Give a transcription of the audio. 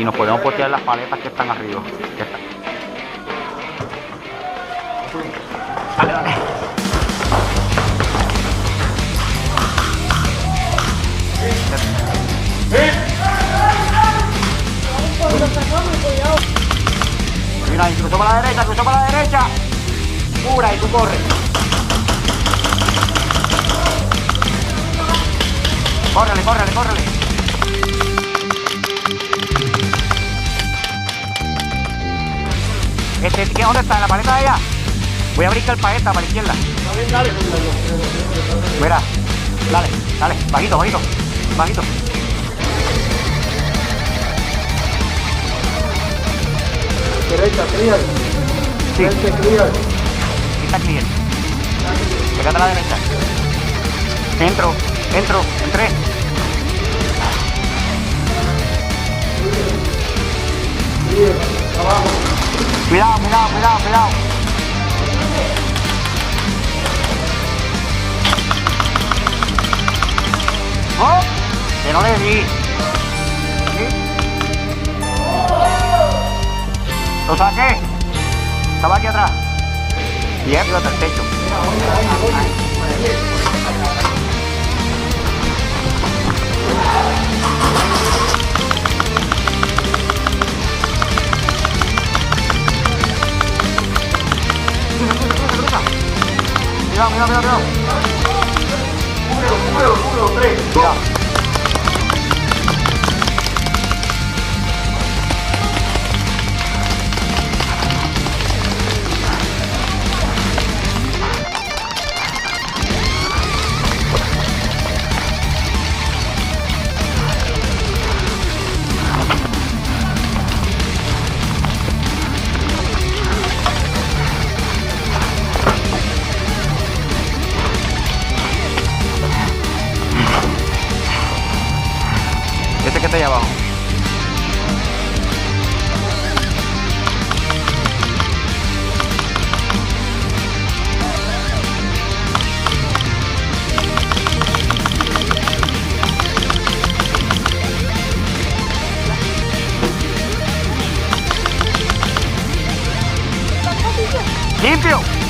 y nos podemos postear las paletas que están arriba. Que están. Dale, dale. Mira, y cruzó para la derecha, cruzó para la derecha. Pura, y tú corres. Córrele, córrele, córrele. ¿Dónde está? ¿En la paleta de allá? Voy a brincar para esta, para la izquierda. Dale. Mira, dale, dale, bajito, bajito, bajito. Derecha, clear. Sí. Frente, clear. Aquí está clear. Pégate a la derecha. Entro, entré. Clear. Abajo. Cuidado, cuidado, cuidado, cuidado. ¡Oh! Que no le di. ¿Sí? Lo saqué. Estaba aquí atrás. Y arriba hasta el techo. Cuidado. Uno, tres. Cuidado. Ese que está allá abajo. ¡Limpio!